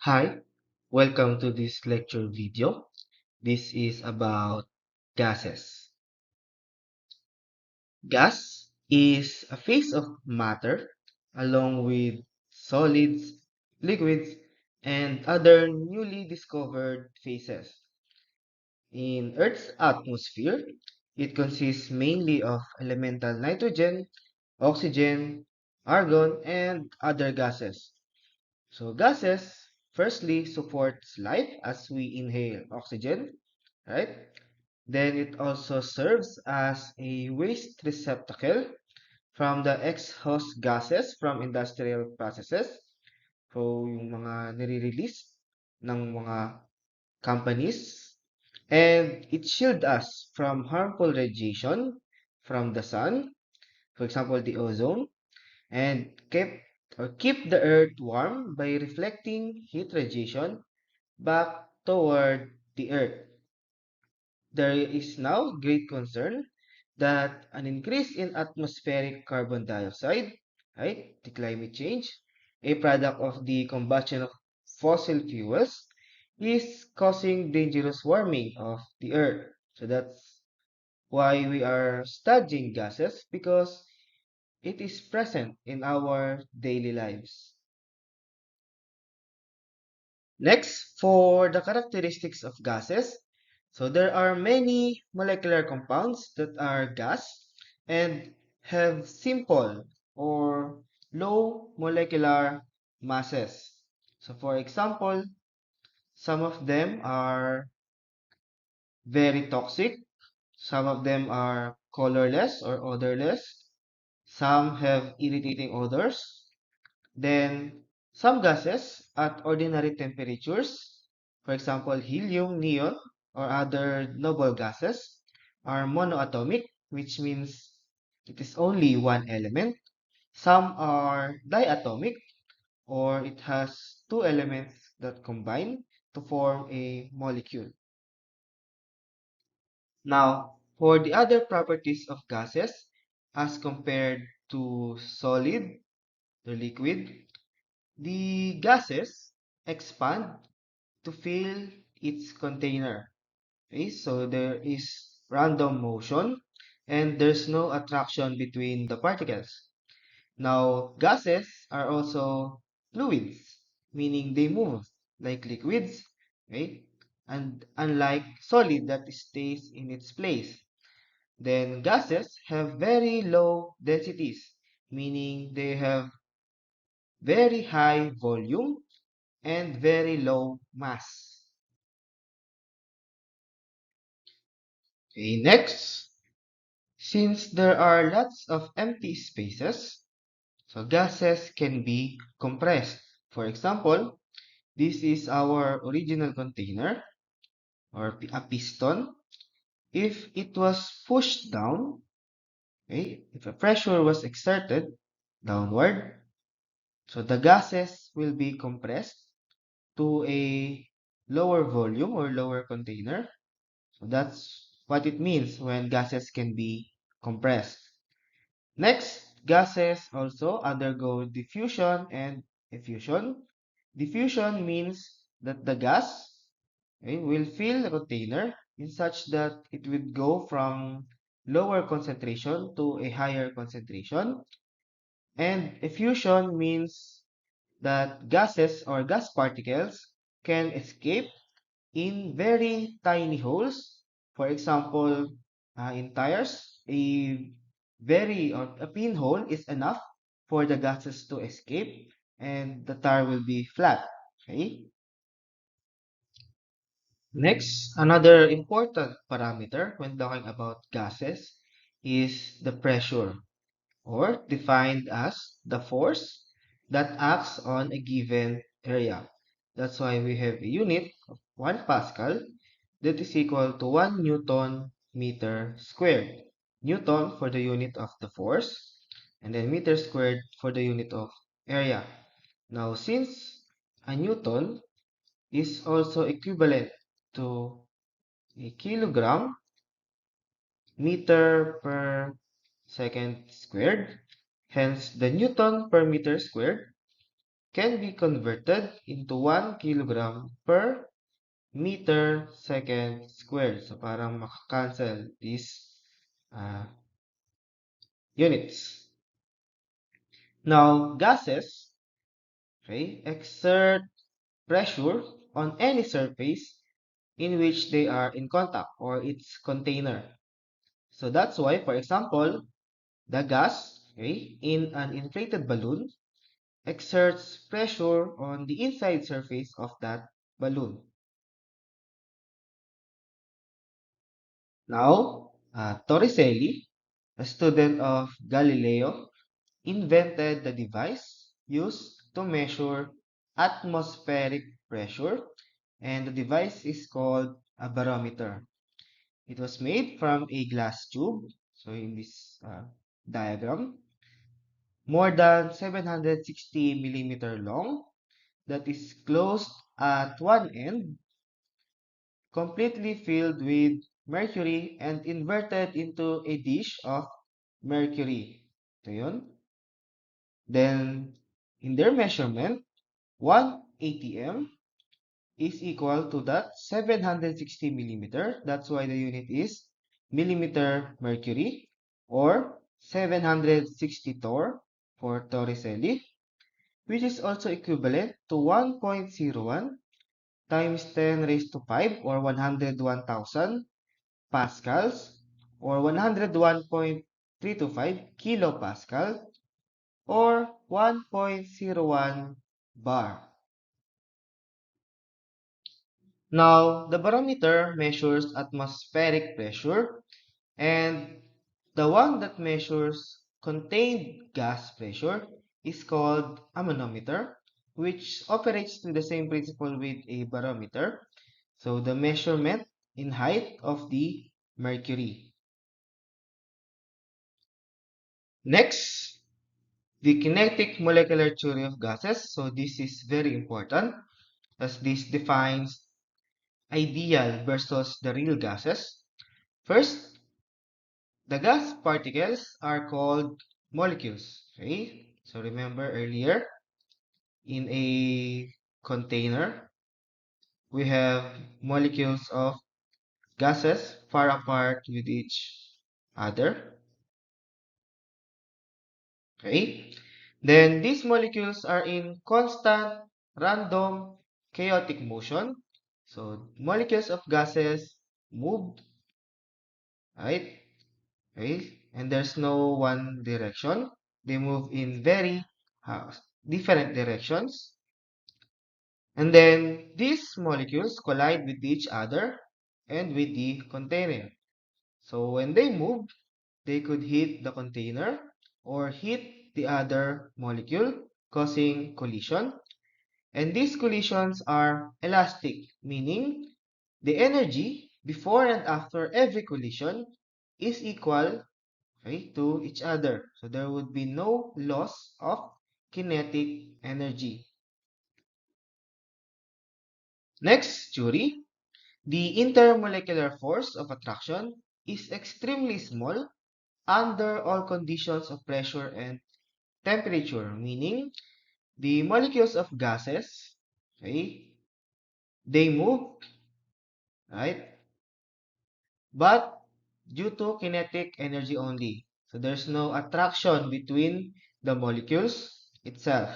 Hi, welcome to this lecture video. This is about gases. Gas is a phase of matter along with solids, liquids, and other newly discovered phases. In Earth's atmosphere, it consists mainly of elemental nitrogen, oxygen, argon, and other gases. So gases firstly supports life as we inhale oxygen, right? Then it also serves as a waste receptacle from the exhaust gases from industrial processes. So yung mga nire-release ng mga companies. And it shield us from harmful radiation from the sun, for example, the ozone, and keep the earth warm by reflecting heat radiation back toward the earth. There is now great concern that an increase in atmospheric carbon dioxide, right, the climate change, a product of the combustion of fossil fuels, is causing dangerous warming of the earth. So that's why we are studying gases because it is present in our daily lives. Next, for the characteristics of gases, so there are many molecular compounds that are gas and have simple or low molecular masses. So for example, some of them are very toxic, some of them are colorless or odorless, some have irritating odors, then, some gases at ordinary temperatures, for example, helium, neon, or other noble gases, are monoatomic, which means it is only one element. Some are diatomic, or it has two elements that combine to form a molecule. Now, for the other properties of gases, as compared to solid or liquid, the gases expand to fill its container. Okay, so there is random motion and there's no attraction between the particles. Now, gases are also fluids, meaning they move like liquids, right? And unlike solid that stays in its place. Then gases have very low densities, meaning they have very high volume and very low mass. Okay, next, since there are lots of empty spaces, so gases can be compressed. For example, this is our original container or a piston. If it was pushed down, okay, if a pressure was exerted downward, so the gases will be compressed to a lower volume or lower container. So that's what it means when gases can be compressed. Next, gases also undergo diffusion and effusion. Diffusion means that the gas, okay, will fill the container in such that it would go from lower concentration to a higher concentration. And effusion means that gases or gas particles can escape in very tiny holes. For example, in tires, a pinhole is enough for the gases to escape and the tire will be flat. Okay. Next, another important parameter when talking about gases is the pressure, or defined as the force that acts on a given area. That's why we have a unit of 1 Pascal that is equal to 1 Newton meter squared. Newton for the unit of the force, and then meter squared for the unit of area. Now, since a Newton is also equivalent to a kilogram meter per second squared, hence the Newton per meter squared can be converted into 1 kilogram per meter second squared. So parang makakancel these uh, units. Now, gases, okay, exert pressure on any surface in which they are in contact or its container. So that's why, for example, the gas, okay, in an inflated balloon exerts pressure on the inside surface of that balloon. Now, Torricelli, a student of Galileo, invented the device used to measure atmospheric pressure, and the device is called a barometer. It was made from a glass tube, so in this diagram, more than 760 millimeter long, that is closed at one end, completely filled with mercury and inverted into a dish of mercury. Ito yun. Then, in their measurement, 1 atm is equal to that 760 millimeter. That's why the unit is millimeter mercury or 760 torr for Torricelli, which is also equivalent to 1.01 times 10 raised to 5 or 101,000 pascals or 101.325 kilopascal or 1.01 bar. Now, the barometer measures atmospheric pressure, and the one that measures contained gas pressure is called a manometer, which operates with the same principle with a barometer. So, the measurement in height of the mercury. Next, the kinetic molecular theory of gases. So, this is very important as this defines ideal versus the real gases. First, the gas particles are called molecules. Okay? So remember earlier, in a container, we have molecules of gases far apart with each other. Okay? Then these molecules are in constant, random, chaotic motion. So molecules of gases move, right? Okay, and there's no one direction. They move in very different directions. And then these molecules collide with each other and with the container. So when they move, they could hit the container or hit the other molecule, causing collision. And these collisions are elastic, meaning the energy before and after every collision is equal, okay, to each other. So there would be no loss of kinetic energy. Next theory, the intermolecular force of attraction is extremely small under all conditions of pressure and temperature, meaning the molecules of gases, okay, they move, right? But due to kinetic energy only. So there's no attraction between the molecules itself.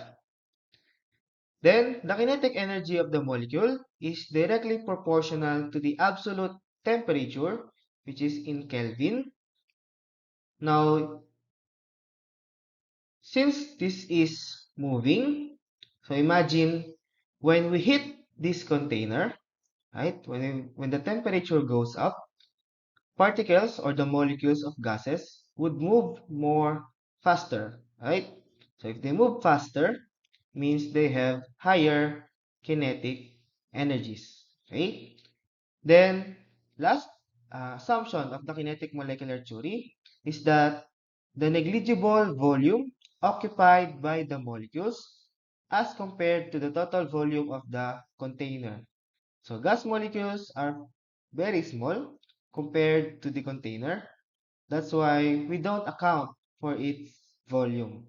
Then, the kinetic energy of the molecule is directly proportional to the absolute temperature, which is in Kelvin. Now, since this is moving, so imagine when we hit this container, right? When the temperature goes up, particles or the molecules of gases would move more faster, right? So if they move faster, means they have higher kinetic energies, okay? Then, last assumption of the kinetic molecular theory is that the negligible volume occupied by the molecules as compared to the total volume of the container. So gas molecules are very small compared to the container. That's why we don't account for its volume.